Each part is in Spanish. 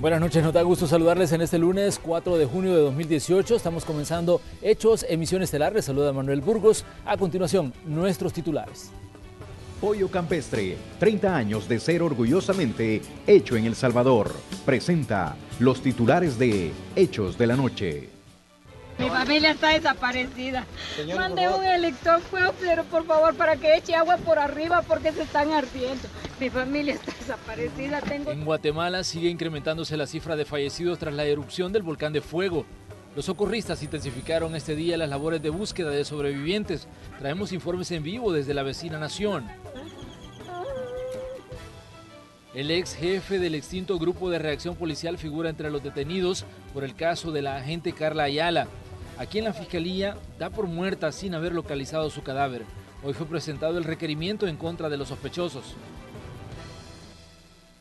Buenas noches, nos da gusto saludarles en este lunes 4 de junio de 2018. Estamos comenzando Hechos, emisión estelar. Les saluda Manuel Burgos. A continuación, nuestros titulares. Pollo Campestre, 30 años de ser orgullosamente hecho en El Salvador. Presenta los titulares de Hechos de la Noche. Mi familia está desaparecida. Mande un electrofuego, por favor, para que eche agua por arriba porque se están ardiendo. Mi familia está desaparecida. En Guatemala sigue incrementándose la cifra de fallecidos tras la erupción del volcán de fuego. Los socorristas intensificaron este día las labores de búsqueda de sobrevivientes. Traemos informes en vivo desde la vecina nación. El ex jefe del extinto Grupo de Reacción Policial figura entre los detenidos por el caso de la agente Carla Ayala. Aquí en la Fiscalía da por muerta sin haber localizado su cadáver. Hoy fue presentado el requerimiento en contra de los sospechosos.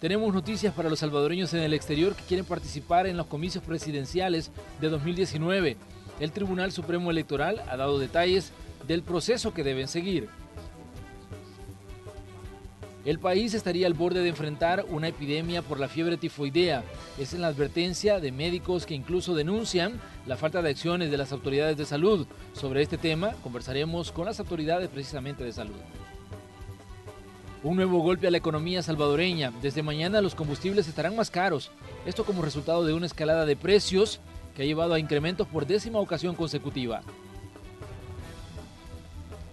Tenemos noticias para los salvadoreños en el exterior que quieren participar en los comicios presidenciales de 2019. El Tribunal Supremo Electoral ha dado detalles del proceso que deben seguir. El país estaría al borde de enfrentar una epidemia por la fiebre tifoidea. Esa es la advertencia de médicos que incluso denuncian la falta de acciones de las autoridades de salud. Sobre este tema conversaremos con las autoridades precisamente de salud. Un nuevo golpe a la economía salvadoreña. Desde mañana los combustibles estarán más caros. Esto como resultado de una escalada de precios que ha llevado a incrementos por 10ª ocasión consecutiva.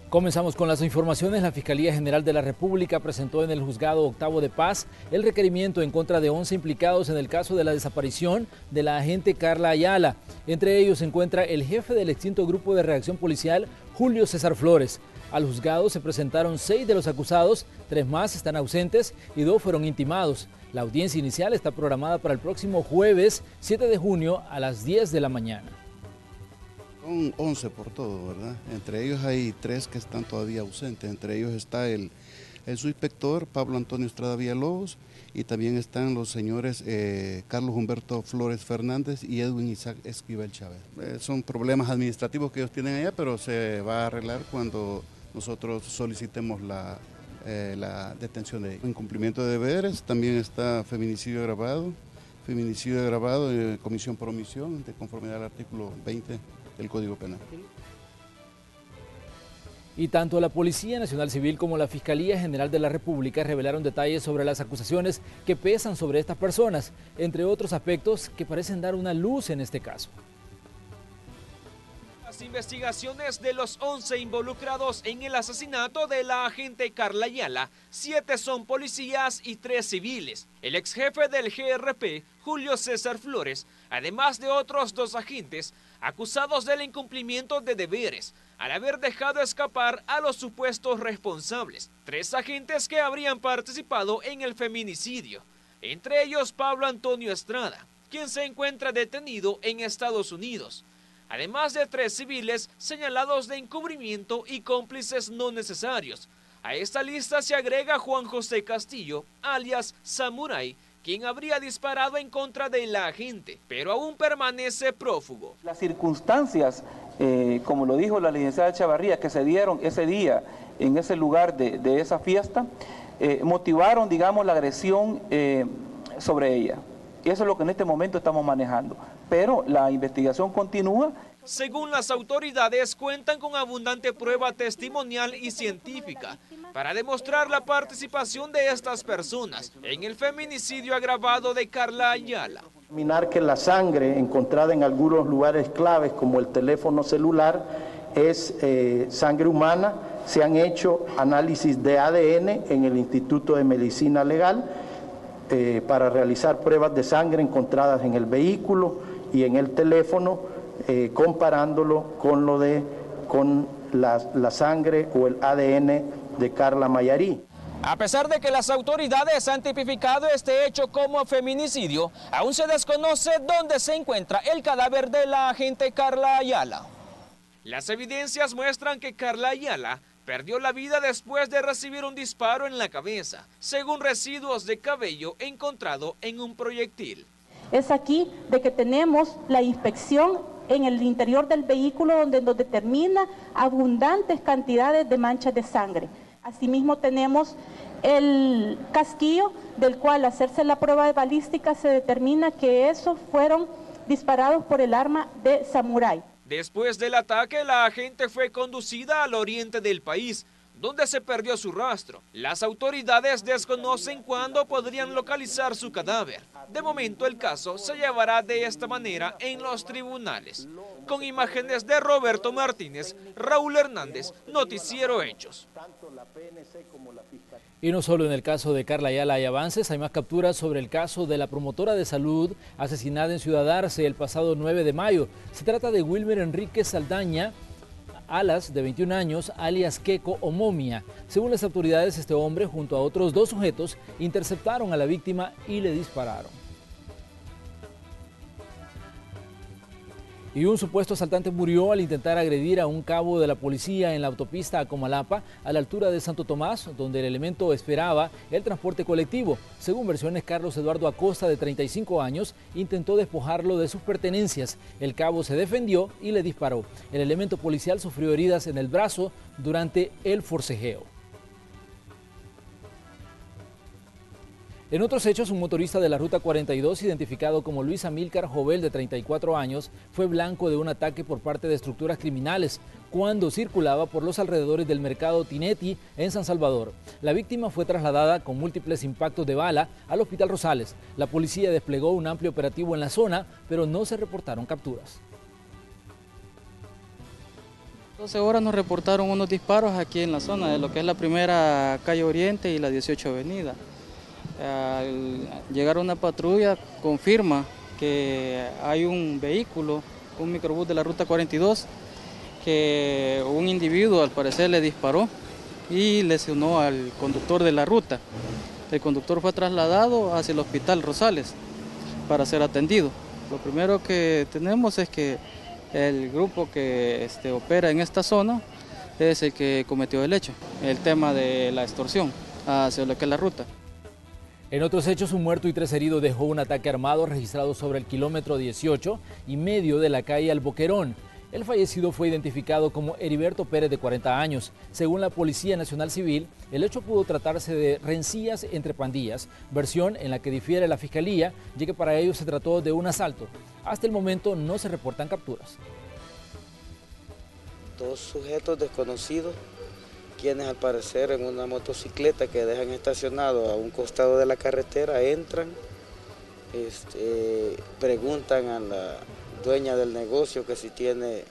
Comenzamos con las informaciones. La Fiscalía General de la República presentó en el Juzgado Octavo de Paz el requerimiento en contra de 11 implicados en el caso de la desaparición de la agente Carla Ayala. Entre ellos se encuentra el jefe del extinto Grupo de Reacción Policial, Julio César Flores. Al juzgado se presentaron 6 de los acusados, 3 más están ausentes y 2 fueron intimados. La audiencia inicial está programada para el próximo jueves 7 de junio a las 10 de la mañana. Son 11 por todo, ¿verdad? Entre ellos hay 3 que están todavía ausentes. Entre ellos está el subinspector Pablo Antonio Estrada Villalobos y también están los señores Carlos Humberto Flores Fernández y Edwin Isaac Esquivel Chávez. Son problemas administrativos que ellos tienen allá, pero se va a arreglar cuando nosotros solicitemos la detención de ellos. En cumplimiento de deberes también está feminicidio agravado, comisión por omisión, de conformidad al artículo 20 del Código Penal. Y tanto la Policía Nacional Civil como la Fiscalía General de la República revelaron detalles sobre las acusaciones que pesan sobre estas personas, entre otros aspectos que parecen dar una luz en este caso. Las investigaciones de los 11 involucrados en el asesinato de la agente Carla Ayala, 7 son policías y 3 civiles. El ex jefe del GRP, Julio César Flores, además de otros 2 agentes, acusados del incumplimiento de deberes, al haber dejado escapar a los supuestos responsables. 3 agentes que habrían participado en el feminicidio, entre ellos Pablo Antonio Estrada, quien se encuentra detenido en Estados Unidos. Además de 3 civiles señalados de encubrimiento y cómplices no necesarios. A esta lista se agrega Juan José Castillo, alias Samurai, quien habría disparado en contra de la agente, pero aún permanece prófugo. Las circunstancias, como lo dijo la licenciada Chavarría, que se dieron ese día en ese lugar de esa fiesta, motivaron, digamos, la agresión sobre ella. Eso es lo que en este momento estamos manejando, pero la investigación continúa. Según las autoridades, cuentan con abundante prueba testimonial y científica para demostrar la participación de estas personas en el feminicidio agravado de Carla Ayala. Determinar que la sangre encontrada en algunos lugares claves como el teléfono celular es sangre humana. Se han hecho análisis de ADN en el Instituto de Medicina Legal para realizar pruebas de sangre encontradas en el vehículo y en el teléfono, comparándolo con la sangre o el ADN de Carla Mayarí. A pesar de que las autoridades han tipificado este hecho como feminicidio, aún se desconoce dónde se encuentra el cadáver de la agente Carla Ayala. Las evidencias muestran que Carla Ayala perdió la vida después de recibir un disparo en la cabeza, según residuos de cabello encontrado en un proyectil. Es aquí de que tenemos la inspección en el interior del vehículo donde nos determina abundantes cantidades de manchas de sangre. Asimismo tenemos el casquillo, del cual al hacerse la prueba de balística se determina que esos fueron disparados por el arma de samurái. Después del ataque, la agente fue conducida al oriente del país, donde se perdió su rastro. Las autoridades desconocen cuándo podrían localizar su cadáver. De momento, el caso se llevará de esta manera en los tribunales. Con imágenes de Roberto Martínez, Raúl Hernández, Noticiero Hechos. Y no solo en el caso de Karla Ayala hay avances, hay más capturas sobre el caso de la promotora de salud asesinada en Ciudad Arce el pasado 9 de mayo. Se trata de Wilmer Enrique Saldaña Alas, de 21 años, alias Queco o Momia. Según las autoridades, este hombre, junto a otros 2 sujetos, interceptaron a la víctima y le dispararon. Y un supuesto asaltante murió al intentar agredir a un cabo de la policía en la autopista a Comalapa, a la altura de Santo Tomás, donde el elemento esperaba el transporte colectivo. Según versiones, Carlos Eduardo Acosta, de 35 años, intentó despojarlo de sus pertenencias. El cabo se defendió y le disparó. El elemento policial sufrió heridas en el brazo durante el forcejeo. En otros hechos, un motorista de la Ruta 42, identificado como Luis Amílcar Jovel, de 34 años, fue blanco de un ataque por parte de estructuras criminales cuando circulaba por los alrededores del mercado Tinetti en San Salvador. La víctima fue trasladada con múltiples impactos de bala al Hospital Rosales. La policía desplegó un amplio operativo en la zona, pero no se reportaron capturas. 12 horas nos reportaron unos disparos aquí en la zona de lo que es la primera calle Oriente y la 18 Avenida. Al llegar una patrulla confirma que hay un vehículo, un microbús de la Ruta 42, que un individuo al parecer le disparó y lesionó al conductor de la ruta. El conductor fue trasladado hacia el Hospital Rosales para ser atendido. Lo primero que tenemos es que el grupo que opera en esta zona es el que cometió el hecho, el tema de la extorsión hacia lo que es la ruta. En otros hechos, un muerto y 3 heridos dejó un ataque armado registrado sobre el kilómetro 18 y medio de la calle Alboquerón. El fallecido fue identificado como Heriberto Pérez, de 40 años. Según la Policía Nacional Civil, el hecho pudo tratarse de rencillas entre pandillas, versión en la que difiere la Fiscalía, ya que para ellos se trató de un asalto. Hasta el momento no se reportan capturas. 2 sujetos desconocidos, quienes al parecer en una motocicleta que dejan estacionado a un costado de la carretera entran, preguntan a la dueña del negocio que si tiene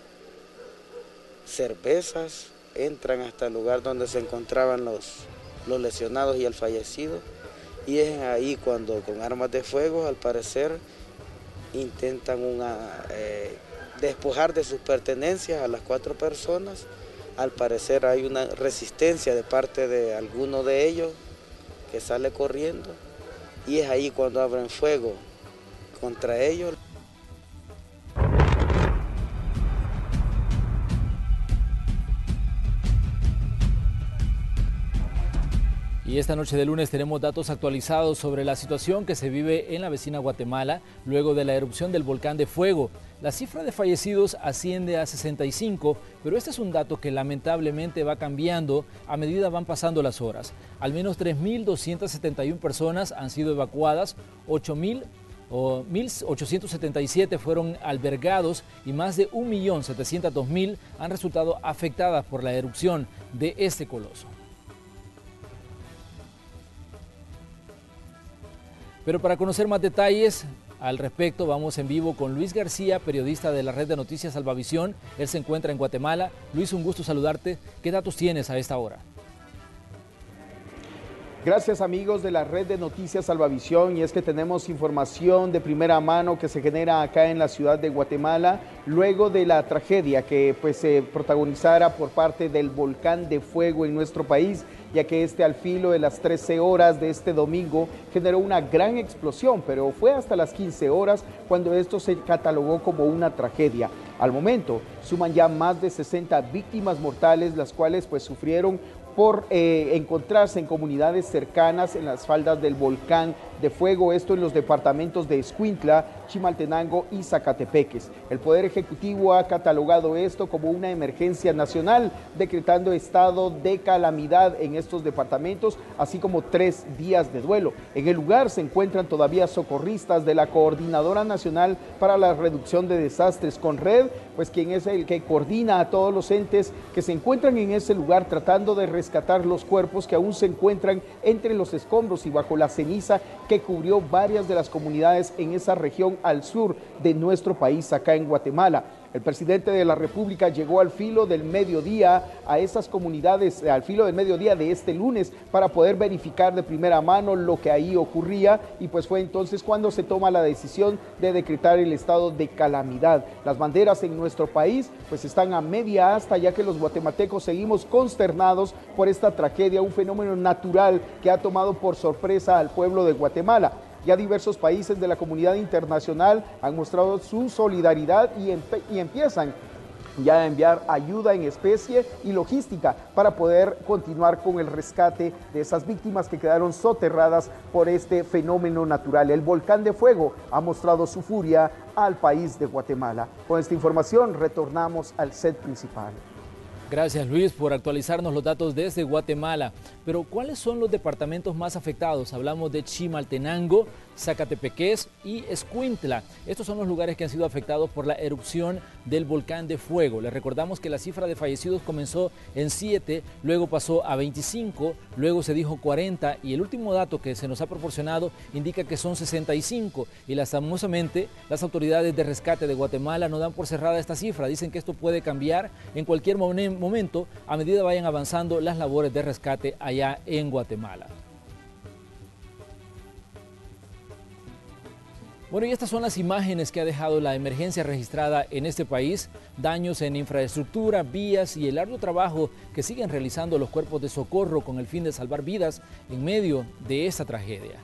cervezas, entran hasta el lugar donde se encontraban los lesionados y el fallecido, y es ahí cuando con armas de fuego al parecer intentan despojar de sus pertenencias a las 4 personas. Al parecer hay una resistencia de parte de alguno de ellos que sale corriendo y es ahí cuando abren fuego contra ellos. Y esta noche de lunes tenemos datos actualizados sobre la situación que se vive en la vecina Guatemala luego de la erupción del volcán de fuego. La cifra de fallecidos asciende a 65, pero este es un dato que lamentablemente va cambiando a medida van pasando las horas. Al menos 3.271 personas han sido evacuadas, 1.877 fueron albergados y más de 1.702.000 han resultado afectadas por la erupción de este coloso. Pero para conocer más detalles al respecto, vamos en vivo con Luis García, periodista de la red de noticias Salvavisión. Él se encuentra en Guatemala. Luis, un gusto saludarte. ¿Qué datos tienes a esta hora? Gracias, amigos de la red de noticias Salvavisión, y es que tenemos información de primera mano que se genera acá en la ciudad de Guatemala luego de la tragedia que se protagonizara por parte del volcán de fuego en nuestro país, ya que al filo de las 13 horas de este domingo generó una gran explosión, pero fue hasta las 15 horas cuando esto se catalogó como una tragedia. Al momento suman ya más de 60 víctimas mortales, las cuales sufrieron por encontrarse en comunidades cercanas en las faldas del volcán de fuego, esto en los departamentos de Escuintla, Chimaltenango y Zacatepeques. El Poder Ejecutivo ha catalogado esto como una emergencia nacional, decretando estado de calamidad en estos departamentos, así como 3 días de duelo. En el lugar se encuentran todavía socorristas de la Coordinadora Nacional para la Reducción de Desastres, CONRED, pues quien es el que coordina a todos los entes que se encuentran en ese lugar tratando de rescatar los cuerpos que aún se encuentran entre los escombros y bajo la ceniza que cubrió varias de las comunidades en esa región al sur de nuestro país, acá en Guatemala. El presidente de la República llegó al filo del mediodía a esas comunidades, al filo del mediodía de este lunes, para poder verificar de primera mano lo que ahí ocurría, y pues fue entonces cuando se toma la decisión de decretar el estado de calamidad. Las banderas en nuestro país pues están a media asta, ya que los guatemaltecos seguimos consternados por esta tragedia, un fenómeno natural que ha tomado por sorpresa al pueblo de Guatemala. Ya diversos países de la comunidad internacional han mostrado su solidaridad y empiezan ya a enviar ayuda en especie y logística para poder continuar con el rescate de esas víctimas que quedaron soterradas por este fenómeno natural. El volcán de fuego ha mostrado su furia al país de Guatemala. Con esta información retornamos al set principal. Gracias, Luis, por actualizarnos los datos desde Guatemala. Pero ¿cuáles son los departamentos más afectados? Hablamos de Chimaltenango, Zacatepeques y Escuintla. Estos son los lugares que han sido afectados por la erupción del volcán de fuego. Les recordamos que la cifra de fallecidos comenzó en 7, luego pasó a 25, luego se dijo 40 y el último dato que se nos ha proporcionado indica que son 65. Y lastimosamente las autoridades de rescate de Guatemala no dan por cerrada esta cifra. Dicen que esto puede cambiar en cualquier momento a medida vayan avanzando las labores de rescate allá en Guatemala. Bueno, y estas son las imágenes que ha dejado la emergencia registrada en este país, daños en infraestructura, vías y el arduo trabajo que siguen realizando los cuerpos de socorro con el fin de salvar vidas en medio de esta tragedia.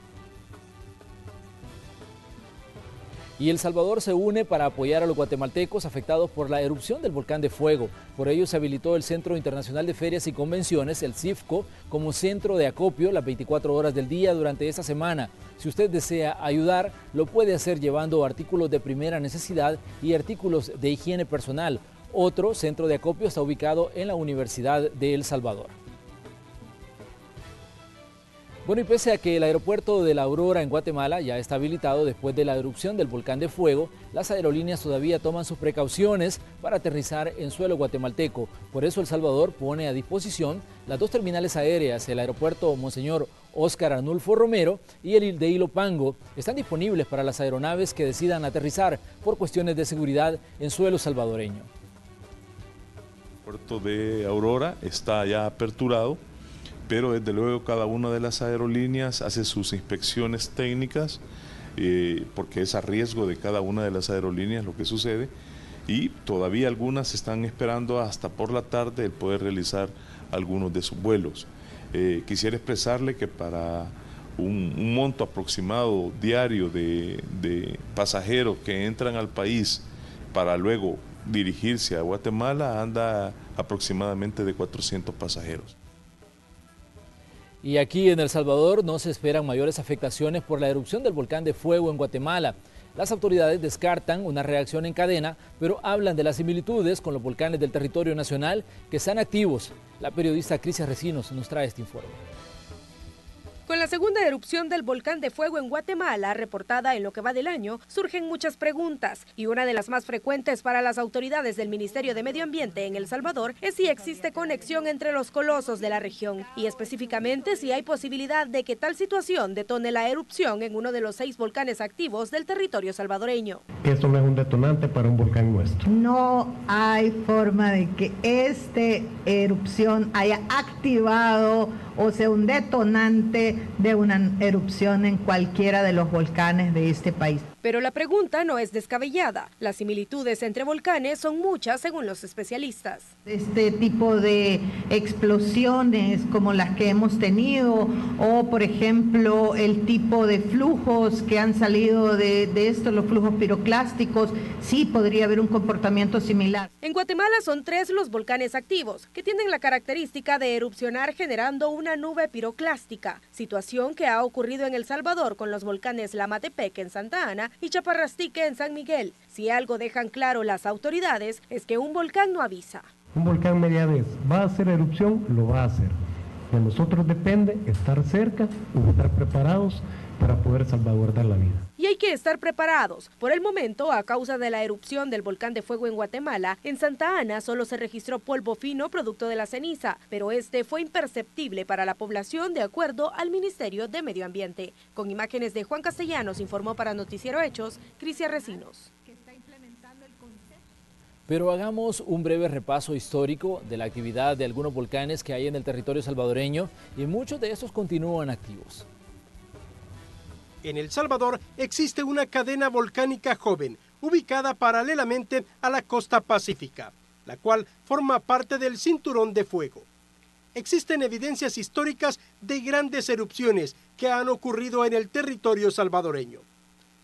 Y El Salvador se une para apoyar a los guatemaltecos afectados por la erupción del volcán de fuego. Por ello se habilitó el Centro Internacional de Ferias y Convenciones, el CIFCO, como centro de acopio las 24 horas del día durante esta semana. Si usted desea ayudar, lo puede hacer llevando artículos de primera necesidad y artículos de higiene personal. Otro centro de acopio está ubicado en la Universidad de El Salvador. Bueno, y pese a que el aeropuerto de La Aurora en Guatemala ya está habilitado después de la erupción del volcán de fuego, las aerolíneas todavía toman sus precauciones para aterrizar en suelo guatemalteco. Por eso El Salvador pone a disposición las 2 terminales aéreas, el aeropuerto Monseñor Óscar Arnulfo Romero y el de Ilopango. Están disponibles para las aeronaves que decidan aterrizar por cuestiones de seguridad en suelo salvadoreño. El puerto de Aurora está ya aperturado, pero desde luego cada una de las aerolíneas hace sus inspecciones técnicas, porque es a riesgo de cada una de las aerolíneas lo que sucede, y todavía algunas están esperando hasta por la tarde el poder realizar algunos de sus vuelos. Quisiera expresarle que para un monto aproximado diario de pasajeros que entran al país para luego dirigirse a Guatemala anda aproximadamente de 400 pasajeros. Y aquí en El Salvador no se esperan mayores afectaciones por la erupción del volcán de fuego en Guatemala. Las autoridades descartan una reacción en cadena, pero hablan de las similitudes con los volcanes del territorio nacional que están activos. La periodista Crisia Recinos nos trae este informe. Con la segunda erupción del volcán de fuego en Guatemala, reportada en lo que va del año, surgen muchas preguntas, y una de las más frecuentes para las autoridades del Ministerio de Medio Ambiente en El Salvador es si existe conexión entre los colosos de la región, y específicamente si hay posibilidad de que tal situación detone la erupción en uno de los 6 volcanes activos del territorio salvadoreño. Esto no es un detonante para un volcán nuestro. No hay forma de que esta erupción haya activado o sea un detonante de una erupción en cualquiera de los volcanes de este país. Pero la pregunta no es descabellada. Las similitudes entre volcanes son muchas según los especialistas. Este tipo de explosiones como las que hemos tenido o por ejemplo el tipo de flujos que han salido de esto, los flujos piroclásticos, sí podría haber un comportamiento similar. En Guatemala son 3 los volcanes activos que tienen la característica de erupcionar generando una nube piroclástica, situación que ha ocurrido en El Salvador con los volcanes Lamatepec en Santa Ana y Chaparrastique en San Miguel. Si algo dejan claro las autoridades es que un volcán no avisa. Un volcán media vez va a hacer erupción, lo va a hacer. De nosotros depende estar cerca y estar preparados para poder salvaguardar la vida. Y hay que estar preparados. Por el momento, a causa de la erupción del volcán de fuego en Guatemala, en Santa Ana solo se registró polvo fino producto de la ceniza, pero este fue imperceptible para la población de acuerdo al Ministerio de Medio Ambiente. Con imágenes de Juan Castellanos, informó para Noticiero Hechos, Crisia Recinos. Pero hagamos un breve repaso histórico de la actividad de algunos volcanes que hay en el territorio salvadoreño y muchos de estos continúan activos. En El Salvador existe una cadena volcánica joven, ubicada paralelamente a la costa pacífica, la cual forma parte del Cinturón de Fuego. Existen evidencias históricas de grandes erupciones que han ocurrido en el territorio salvadoreño.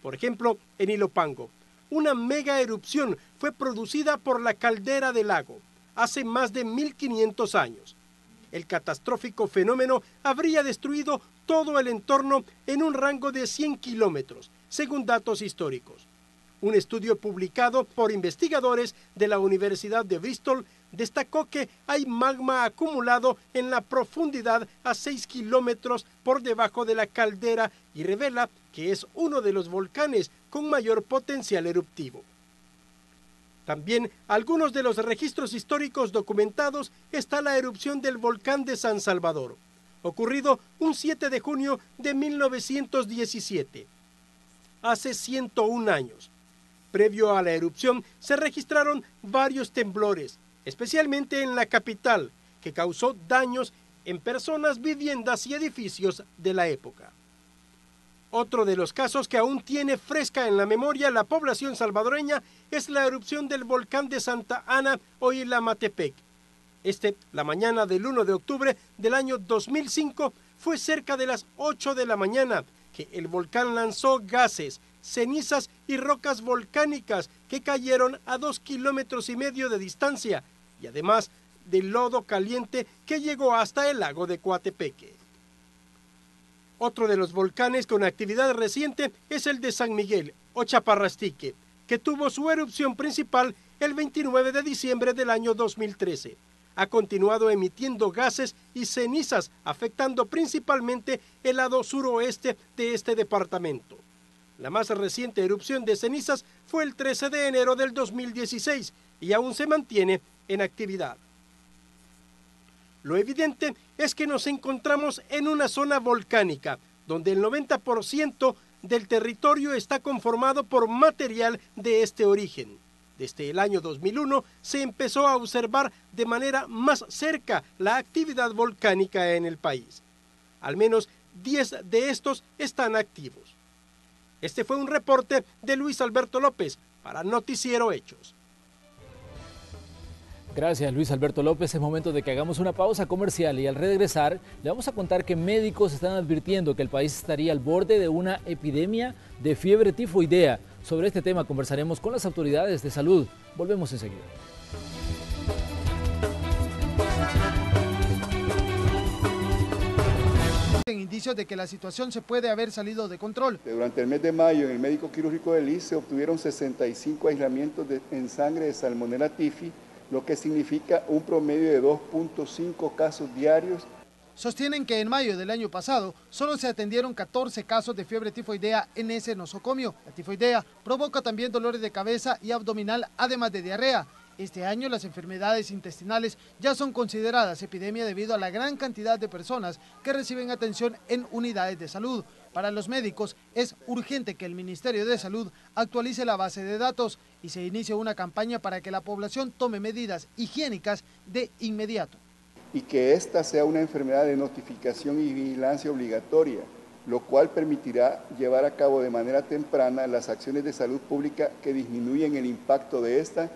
Por ejemplo, en Ilopango, una mega erupción fue producida por la caldera del lago hace más de 1500 años. El catastrófico fenómeno habría destruido todo el entorno en un rango de 100 kilómetros, según datos históricos. Un estudio publicado por investigadores de la Universidad de Bristol destacó que hay magma acumulado en la profundidad a 6 kilómetros por debajo de la caldera y revela que es uno de los volcanes con mayor potencial eruptivo. También algunos de los registros históricos documentados está la erupción del volcán de San Salvador, ocurrido un 7 de junio de 1917, hace 101 años. Previo a la erupción se registraron varios temblores, especialmente en la capital, que causó daños en personas, viviendas y edificios de la época. Otro de los casos que aún tiene fresca en la memoria la población salvadoreña es la erupción del volcán de Santa Ana o Ilamatepec. La mañana del 1 de octubre del año 2005, fue cerca de las 8 de la mañana que el volcán lanzó gases, cenizas y rocas volcánicas que cayeron a 2,5 kilómetros de distancia y además del lodo caliente que llegó hasta el lago de Coatepeque. Otro de los volcanes con actividad reciente es el de San Miguel o Chaparrastique, que tuvo su erupción principal el 29 de diciembre del año 2013. Ha continuado emitiendo gases y cenizas, afectando principalmente el lado suroeste de este departamento. La más reciente erupción de cenizas fue el 13 de enero del 2016 y aún se mantiene en actividad. Lo evidente es que nos encontramos en una zona volcánica, donde el 90% del territorio está conformado por material de este origen. Desde el año 2001 se empezó a observar de manera más cerca la actividad volcánica en el país. Al menos 10 de estos están activos. Este fue un reporte de Luis Alberto López para Noticiero Hechos. Gracias, Luis Alberto López. Es momento de que hagamos una pausa comercial y al regresar le vamos a contar que médicos están advirtiendo que el país estaría al borde de una epidemia de fiebre tifoidea. Sobre este tema conversaremos con las autoridades de salud. Volvemos enseguida. Indicios de que la situación se puede haber salido de control. Durante el mes de mayo en el médico quirúrgico del ISSSTE se obtuvieron 65 aislamientos en sangre de Salmonella Typhi, lo que significa un promedio de 2.5 casos diarios. Sostienen que en mayo del año pasado solo se atendieron 14 casos de fiebre tifoidea en ese nosocomio. La tifoidea provoca también dolores de cabeza y abdominal, además de diarrea. Este año las enfermedades intestinales ya son consideradas epidemia debido a la gran cantidad de personas que reciben atención en unidades de salud. Para los médicos es urgente que el Ministerio de Salud actualice la base de datos y se inicie una campaña para que la población tome medidas higiénicas de inmediato. Y que esta sea una enfermedad de notificación y vigilancia obligatoria, lo cual permitirá llevar a cabo de manera temprana las acciones de salud pública que disminuyen el impacto de esta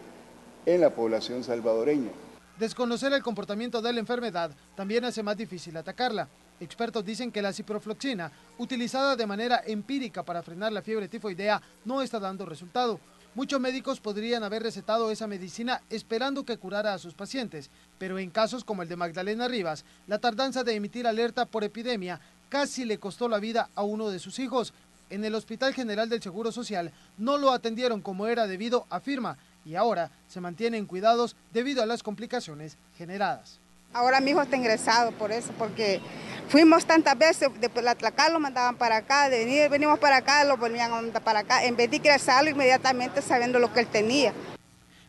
en la población salvadoreña. Desconocer el comportamiento de la enfermedad también hace más difícil atacarla. Expertos dicen que la ciprofloxacina, utilizada de manera empírica para frenar la fiebre tifoidea, no está dando resultado. Muchos médicos podrían haber recetado esa medicina esperando que curara a sus pacientes, pero en casos como el de Magdalena Rivas, la tardanza de emitir alerta por epidemia casi le costó la vida a uno de sus hijos. En el Hospital General del Seguro Social no lo atendieron como era debido, afirma, y ahora se mantiene en cuidados debido a las complicaciones generadas. Ahora mi hijo está ingresado por eso, porque fuimos tantas veces, después de acá lo mandaban para acá, venimos para acá, lo volvían a mandar para acá, en vez de ingresarlo inmediatamente sabiendo lo que él tenía.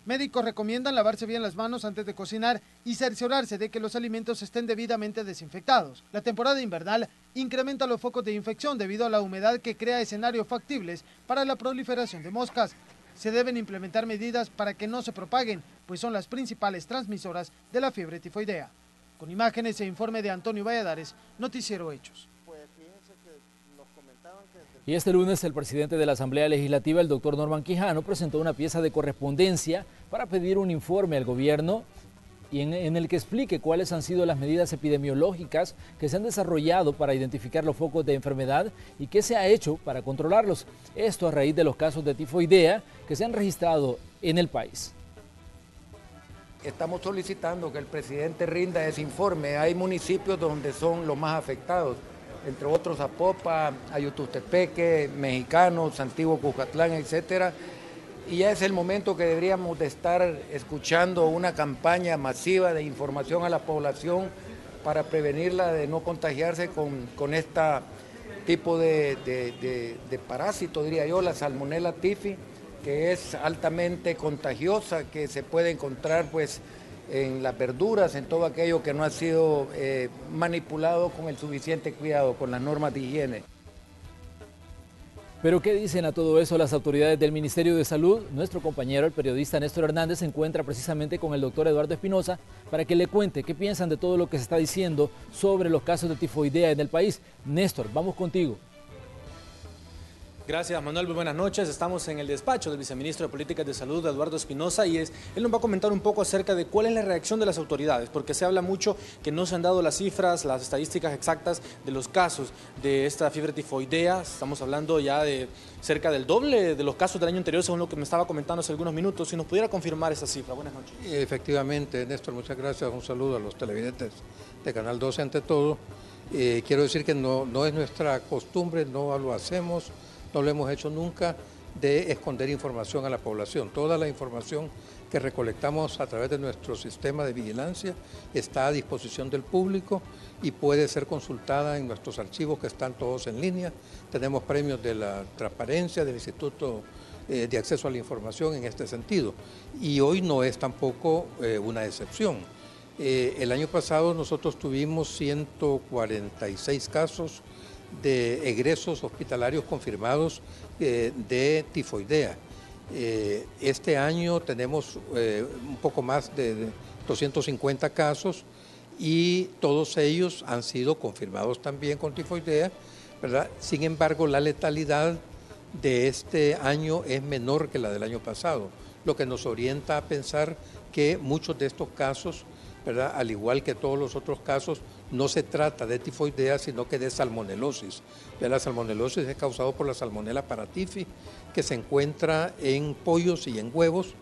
Médicos recomiendan lavarse bien las manos antes de cocinar y cerciorarse de que los alimentos estén debidamente desinfectados. La temporada invernal incrementa los focos de infección debido a la humedad que crea escenarios factibles para la proliferación de moscas. Se deben implementar medidas para que no se propaguen, pues son las principales transmisoras de la fiebre tifoidea. Con imágenes e informe de Antonio Valladares, Noticiero Hechos. Y este lunes el presidente de la Asamblea Legislativa, el doctor Norman Quijano, presentó una pieza de correspondencia para pedir un informe al gobierno y en el que explique cuáles han sido las medidas epidemiológicas que se han desarrollado para identificar los focos de enfermedad y qué se ha hecho para controlarlos. Esto a raíz de los casos de tifoidea que se han registrado en el país. Estamos solicitando que el presidente rinda ese informe. Hay municipios donde son los más afectados, entre otros Zapopan, Ayutustepeque, Mexicanos, Antiguo Cuscatlán, etcétera. Y ya es el momento que deberíamos de estar escuchando una campaña masiva de información a la población para prevenirla de no contagiarse con este tipo de parásito, diría yo, la Salmonella typhi, que es altamente contagiosa, que se puede encontrar pues en las verduras, en todo aquello que no ha sido manipulado con el suficiente cuidado, con las normas de higiene. ¿Pero qué dicen a todo eso las autoridades del Ministerio de Salud? Nuestro compañero, el periodista Néstor Hernández, se encuentra precisamente con el doctor Eduardo Espinosa para que le cuente qué piensan de todo lo que se está diciendo sobre los casos de tifoidea en el país. Néstor, vamos contigo. Gracias, Manuel. Muy buenas noches. Estamos en el despacho del viceministro de Políticas de Salud, Eduardo Espinosa, y él nos va a comentar un poco acerca de cuál es la reacción de las autoridades, porque se habla mucho que no se han dado las cifras, las estadísticas exactas de los casos de esta fiebre tifoidea. Estamos hablando ya de cerca del doble de los casos del año anterior, según lo que me estaba comentando hace algunos minutos. Si nos pudiera confirmar esa cifra. Buenas noches. Efectivamente, Néstor, muchas gracias. Un saludo a los televidentes de Canal 12 ante todo. Quiero decir que no es nuestra costumbre, no lo hacemos. No lo hemos hecho nunca de esconder información a la población. Toda la información que recolectamos a través de nuestro sistema de vigilancia está a disposición del público y puede ser consultada en nuestros archivos que están todos en línea. Tenemos premios de la transparencia del Instituto de Acceso a la Información en este sentido. Y hoy no es tampoco una excepción. El año pasado nosotros tuvimos 146 casos de egresos hospitalarios confirmados de tifoidea. Este año tenemos un poco más de 250 casos y todos ellos han sido confirmados también con tifoidea, ¿verdad? Sin embargo, la letalidad de este año es menor que la del año pasado, lo que nos orienta a pensar que muchos de estos casos, ¿verdad?, al igual que todos los otros casos, no se trata de tifoidea, sino que de salmonelosis. La salmonelosis es causada por la Salmonella paratifi, que se encuentra en pollos y en huevos,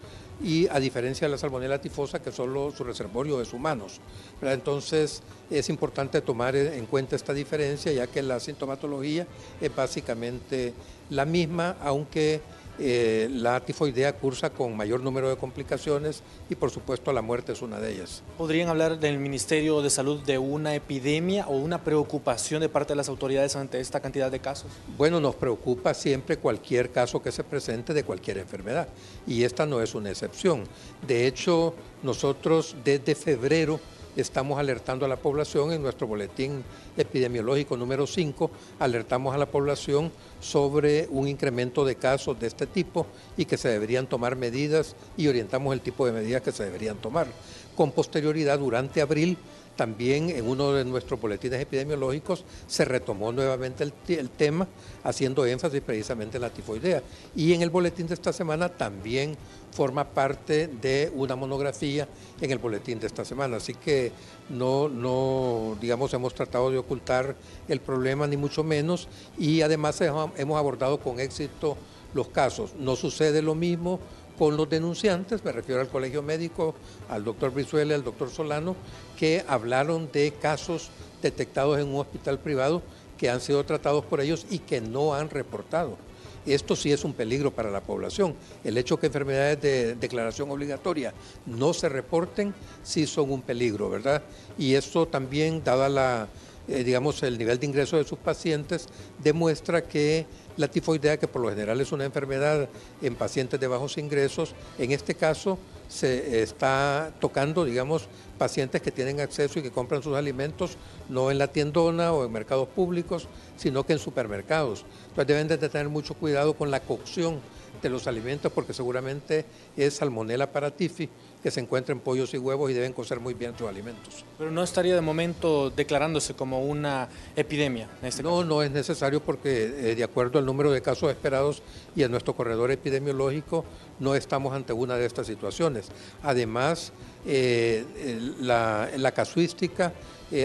y a diferencia de la Salmonella tifosa, que solo su reservorio es humanos. Entonces, es importante tomar en cuenta esta diferencia, ya que la sintomatología es básicamente la misma, aunque la tifoidea cursa con mayor número de complicaciones y por supuesto la muerte es una de ellas. ¿Podrían hablar del Ministerio de Salud de una epidemia o una preocupación de parte de las autoridades ante esta cantidad de casos? Bueno, nos preocupa siempre cualquier caso que se presente de cualquier enfermedad y esta no es una excepción. De hecho, nosotros desde febrero estamos alertando a la población en nuestro boletín epidemiológico número 5, alertamos a la población sobre un incremento de casos de este tipo y que se deberían tomar medidas y orientamos el tipo de medidas que se deberían tomar. Con posterioridad, durante abril, también en uno de nuestros boletines epidemiológicos se retomó nuevamente el tema, haciendo énfasis precisamente en la tifoidea. Y en el boletín de esta semana también forma parte de una monografía en el boletín de esta semana. Así que no digamos, hemos tratado de ocultar el problema, ni mucho menos, y además hemos abordado con éxito los casos. No sucede lo mismo con los denunciantes, me refiero al Colegio Médico, al doctor Brizuela, al doctor Solano, que hablaron de casos detectados en un hospital privado que han sido tratados por ellos y que no han reportado. Esto sí es un peligro para la población. El hecho que enfermedades de declaración obligatoria no se reporten, sí son un peligro, ¿verdad? Y esto también, dada digamos, el nivel de ingreso de sus pacientes, demuestra que la tifoidea, que por lo general es una enfermedad en pacientes de bajos ingresos, en este caso se está tocando, digamos, pacientes que tienen acceso y que compran sus alimentos no en la tiendona o en mercados públicos, sino que en supermercados. Entonces deben de tener mucho cuidado con la cocción de los alimentos, porque seguramente es Salmonella paratifi, que se encuentra en pollos y huevos, y deben cocer muy bien sus alimentos. Pero no estaría de momento declarándose como una epidemia en este caso. No es necesario, porque de acuerdo al número de casos esperados y a nuestro corredor epidemiológico, no estamos ante una de estas situaciones. Además, la casuística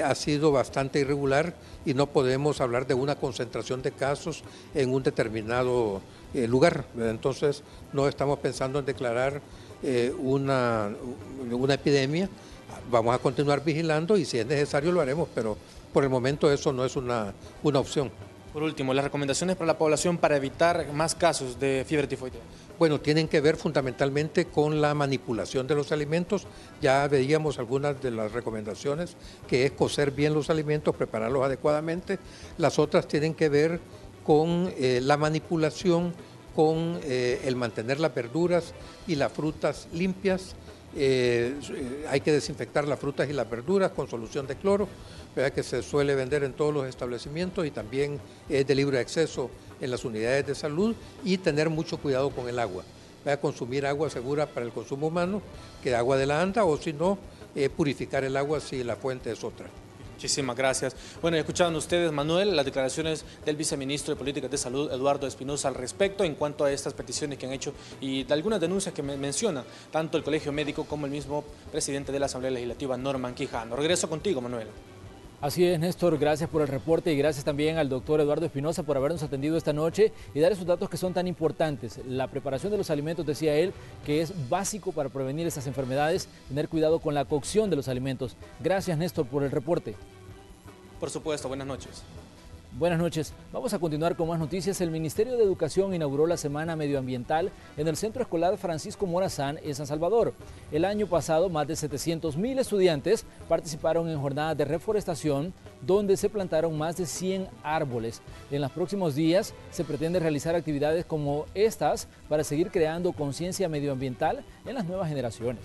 ha sido bastante irregular y no podemos hablar de una concentración de casos en un determinado lugar. Entonces, no estamos pensando en declarar una epidemia. Vamos a continuar vigilando y si es necesario lo haremos, pero por el momento eso no es una opción. Por último, las recomendaciones para la población para evitar más casos de fiebre tifoidea. Bueno, tienen que ver fundamentalmente con la manipulación de los alimentos. Ya veíamos algunas de las recomendaciones, que es cocer bien los alimentos, prepararlos adecuadamente. Las otras tienen que ver con la manipulación, con el mantener las verduras y las frutas limpias. Hay que desinfectar las frutas y las verduras con solución de cloro, ¿verdad?, que se suele vender en todos los establecimientos y también es de libre acceso en las unidades de salud, y tener mucho cuidado con el agua, ¿verdad?, consumir agua segura para el consumo humano, que agua de la anda, o si no, purificar el agua si la fuente es otra. Muchísimas gracias. Bueno, escucharon ustedes, Manuel, las declaraciones del viceministro de Políticas de Salud, Eduardo Espinosa, al respecto en cuanto a estas peticiones que han hecho y de algunas denuncias que menciona tanto el Colegio Médico como el mismo presidente de la Asamblea Legislativa, Norman Quijano. Regreso contigo, Manuel. Así es, Néstor, gracias por el reporte y gracias también al doctor Eduardo Espinosa por habernos atendido esta noche y dar esos datos que son tan importantes. La preparación de los alimentos, decía él, que es básico para prevenir estas enfermedades, tener cuidado con la cocción de los alimentos. Gracias, Néstor, por el reporte. Por supuesto, buenas noches. Buenas noches. Vamos a continuar con más noticias. El Ministerio de Educación inauguró la Semana Medioambiental en el Centro Escolar Francisco Morazán en San Salvador. El año pasado, más de 700.000 estudiantes participaron en jornadas de reforestación, donde se plantaron más de 100 árboles. En los próximos días se pretende realizar actividades como estas para seguir creando conciencia medioambiental en las nuevas generaciones.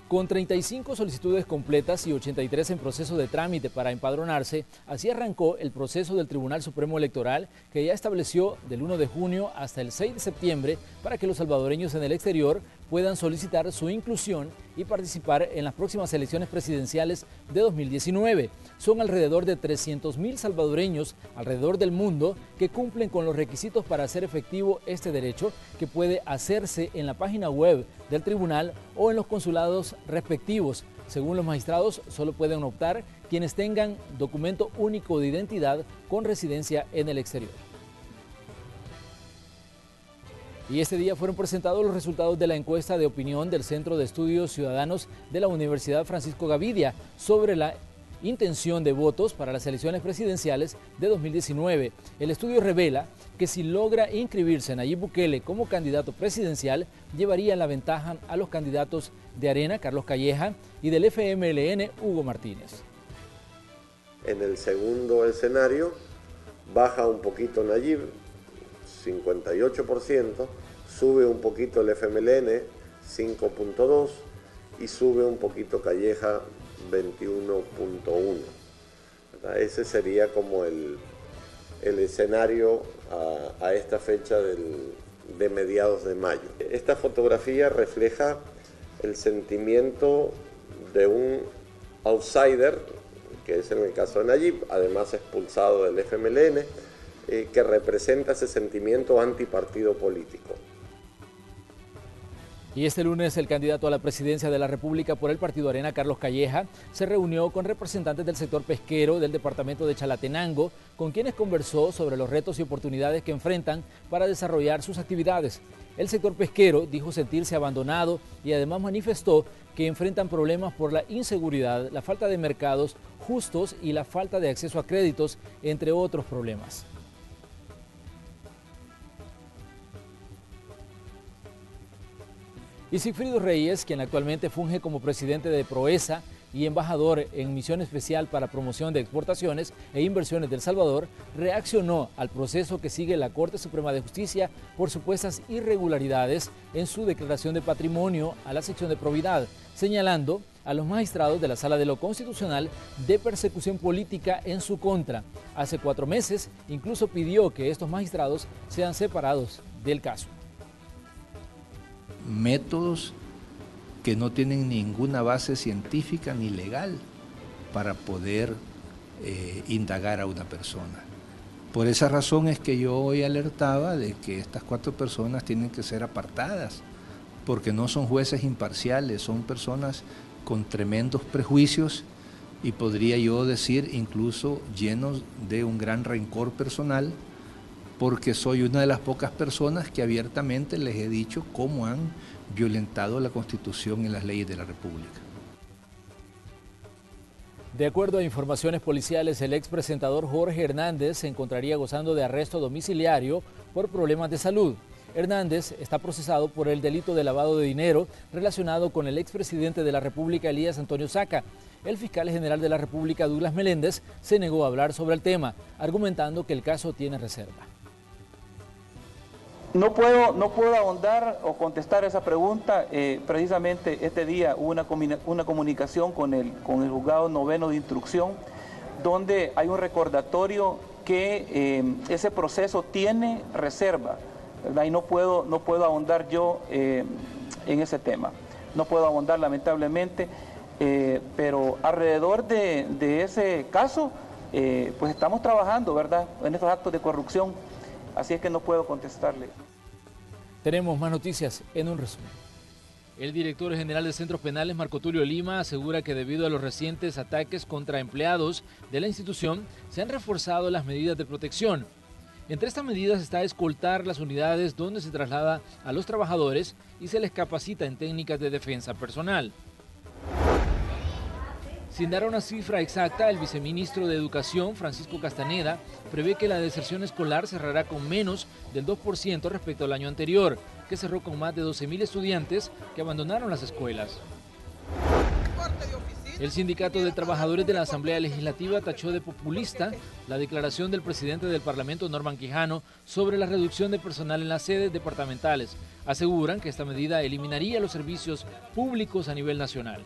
Con 35 solicitudes completas y 83 en proceso de trámite para empadronarse, así arrancó el proceso del Tribunal Supremo Electoral, que ya estableció del 1 de junio hasta el 6 de septiembre para que los salvadoreños en el exterior puedan solicitar su inclusión y participar en las próximas elecciones presidenciales de 2019. Son alrededor de 300.000 salvadoreños alrededor del mundo que cumplen con los requisitos para hacer efectivo este derecho, que puede hacerse en la página web del tribunal o en los consulados respectivos. Según los magistrados, solo pueden optar quienes tengan documento único de identidad con residencia en el exterior. Y este día fueron presentados los resultados de la encuesta de opinión del Centro de Estudios Ciudadanos de la Universidad Francisco Gavidia sobre la intención de votos para las elecciones presidenciales de 2019. El estudio revela que si logra inscribirse Nayib Bukele como candidato presidencial, llevaría la ventaja a los candidatos de Arena, Carlos Calleja, y del FMLN, Hugo Martínez. En el segundo escenario, baja un poquito Nayib, 58%, sube un poquito el FMLN, 5.2%, y sube un poquito Calleja, 21.1%. Ese sería como el escenario a esta fecha de mediados de mayo. Esta fotografía refleja el sentimiento de un outsider, que es en el caso de Nayib, además expulsado del FMLN, que representa ese sentimiento antipartido político. Y este lunes el candidato a la presidencia de la República por el Partido Arena, Carlos Calleja, se reunió con representantes del sector pesquero del departamento de Chalatenango, con quienes conversó sobre los retos y oportunidades que enfrentan para desarrollar sus actividades. El sector pesquero dijo sentirse abandonado y además manifestó que enfrentan problemas por la inseguridad, la falta de mercados justos y la falta de acceso a créditos, entre otros problemas. Y Sigfrido Reyes, quien actualmente funge como presidente de Proesa y embajador en misión especial para promoción de exportaciones e inversiones de El Salvador, reaccionó al proceso que sigue la Corte Suprema de Justicia por supuestas irregularidades en su declaración de patrimonio a la sección de probidad, señalando a los magistrados de la Sala de lo Constitucional de persecución política en su contra. Hace 4 meses incluso pidió que estos magistrados sean separados del caso. Métodos que no tienen ninguna base científica ni legal para poder indagar a una persona. Por esa razón es que yo hoy alertaba de que estas 4 personas tienen que ser apartadas, porque no son jueces imparciales, son personas con tremendos prejuicios y podría yo decir incluso llenos de un gran rencor personal, porque soy una de las pocas personas que abiertamente les he dicho cómo han violentado la Constitución y las leyes de la República. De acuerdo a informaciones policiales, el expresentador Jorge Hernández se encontraría gozando de arresto domiciliario por problemas de salud. Hernández está procesado por el delito de lavado de dinero relacionado con el expresidente de la República, Elías Antonio Saca. El fiscal general de la República, Douglas Meléndez, se negó a hablar sobre el tema, argumentando que el caso tiene reserva. No puedo ahondar o contestar esa pregunta. Precisamente este día hubo una comunicación con el juzgado noveno de instrucción, donde hay un recordatorio que ese proceso tiene reserva, ¿verdad? Y no puedo ahondar yo en ese tema. No puedo ahondar lamentablemente, pero alrededor de ese caso, pues estamos trabajando, ¿verdad?, en estos actos de corrupción. Así es que no puedo contestarle. Tenemos más noticias en un resumen. El director general de Centros Penales, Marco Tulio Lima, asegura que debido a los recientes ataques contra empleados de la institución, se han reforzado las medidas de protección. Entre estas medidas está escoltar las unidades donde se traslada a los trabajadores y se les capacita en técnicas de defensa personal. Sin dar una cifra exacta, el viceministro de Educación, Francisco Castaneda, prevé que la deserción escolar cerrará con menos del 2% respecto al año anterior, que cerró con más de 12.000 estudiantes que abandonaron las escuelas. El Sindicato de Trabajadores de la Asamblea Legislativa tachó de populista la declaración del presidente del Parlamento, Norman Quijano, sobre la reducción de personal en las sedes departamentales. Aseguran que esta medida eliminaría los servicios públicos a nivel nacional.